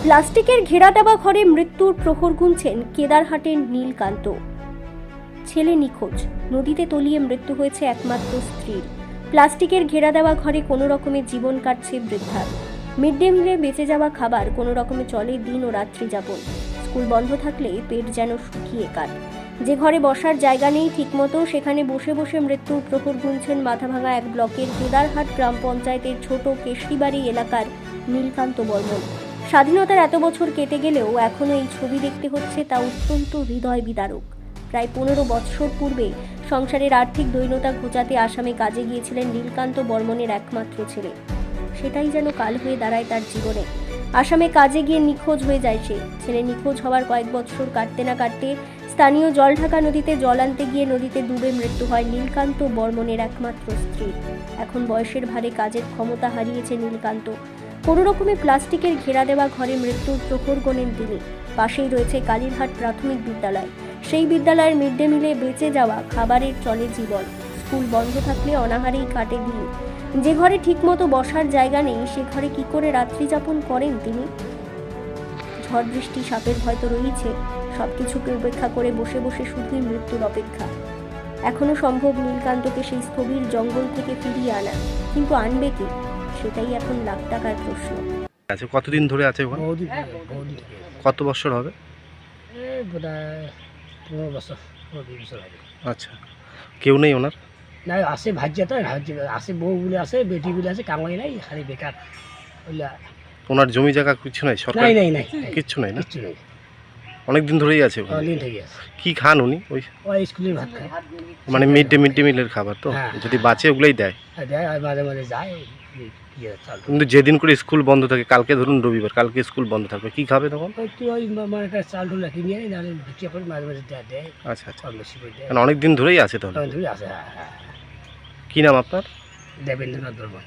প্লাস্টিকের ঘেরা দেওয়া ঘরে মৃত্যুর প্রহর গুনছেন কেদারহাটের নীলকান্ত। ছেলে নিখোঁজ, নদীতে তলিয়ে মৃত্যু হয়েছে একমাত্র স্ত্রীর। প্লাস্টিকের ঘেরা দেওয়া ঘরে কোনো রকমের জীবন কাটছে বৃদ্ধার। মিড ডে মিলে বেঁচে যাওয়া খাবার কোনো রকমে চলে দিন ও রাত্রি যাপন। স্কুল বন্ধ থাকলে পেট যেন শুকিয়ে কাট। যে ঘরে বসার জায়গা নেই ঠিকমতো, সেখানে বসে বসে মৃত্যুর প্রহর গুনছেন মাথাভাঙা এক ব্লকের কেদারহাট গ্রাম পঞ্চায়েতের ছোট কেশরিবাড়ি এলাকার নীলকান্ত বর্মন। স্বাধীনতার এত বছর কেটে গেলেও এখনও এই ছবি দেখতে হচ্ছে, তা অত্যন্ত হৃদয় বিদারক। প্রায় 15 বছর পূর্বে সংসারের আর্থিক দৈন্যতা ঘোচাতে আসামে কাজে গিয়েছিলেন নীলকান্ত বর্মনের একমাত্র ছেলে। সেটাই যেন কাল হয়ে দাঁড়ায় তার জীবনে। আসামে কাজে গিয়ে নিখোঁজ হয়ে যায় সে। ছেলে নিখোঁজ হওয়ার কয়েক বছর কাটতে না কাটতে স্থানীয় জলঢাকা নদীতে জল আনতে গিয়ে নদীতে ডুবে মৃত্যু হয় নীলকান্ত বর্মনের একমাত্র স্ত্রীর। এখন বয়সের ভারে কাজের ক্ষমতা হারিয়েছে নীলকান্ত। কোনো রকমে প্লাস্টিকের ঘেরা দেওয়া ঘরে মৃত্যুর প্রহর গোনেন তিনি। পাশেই রয়েছে কালীরহাট প্রাথমিক বিদ্যালয়। সেই বিদ্যালয়ের মিড ডে মিলে বেঁচে যাওয়া খাবারের চলে জীবন। স্কুল বন্ধ থাকলে অনাহারেই কাটে দিন। যে ঘরে ঠিকমতো বসার জায়গা নেই, সে ঘরে কি করে রাত্রি যাপন করেন তিনি? ঝড় বৃষ্টি সাপের হয়তো রয়েছে, সবকিছুকে উপেক্ষা করে বসে বসে শুধুই মৃত্যুর অপেক্ষা। এখনো সম্ভব নীলকান্তকে সেই স্থবির জঙ্গল থেকে ফিরিয়ে আনা, কিন্তু আনবে কে? সেটাই এখন লাখ টাকার প্রশ্ন। আছে কতদিন ধরে আছে ওখানে? কত বছর হবে? বোধহয় 15 বছর 20 বছর হবে। আচ্ছা, কেউ নেই ওনার? না, আসে ভাজ্যা তো আসে, বউ বলে আসে, বেটি বলে আসে, কামাই নাই, খালি বেকার। ওনার জমি জায়গা কিছু নাই? সরকার নাই নাই নাই কিচ্ছু নাই না? কিচ্ছু নেই, অনেক দিন ধরেই আছে ওখানে? অনেকদিন থেকে আছে। কি খান উনি? ওই স্কুলের ভাত খায়, মানে মিড ডে মিলের খাবার তো? হ্যাঁ। যদি বাঁচে ওগুলোই দেয়। দেয়, আর মাঝে মাঝে যায়। চাল কিন্তু যেদিন করে স্কুল বন্ধ থাকে, কালকে ধরুন রবিবার, কালকে স্কুল বন্ধ থাকবে, কি খাবে তখন? একটু ওই মানে একটা চাল ঢুল রাখি নিয়ে নাহলে বিক্রি করে মাঝে মাঝে দেয়। আচ্ছা আচ্ছা, কম বেশি করে দেয়। মানে অনেক দিন ধরেই আছে তাহলে। তখন ধরে আসে। হ্যাঁ হ্যাঁ। কি নাম আপনার? দেবেন্দ্রনাথ বর্মন।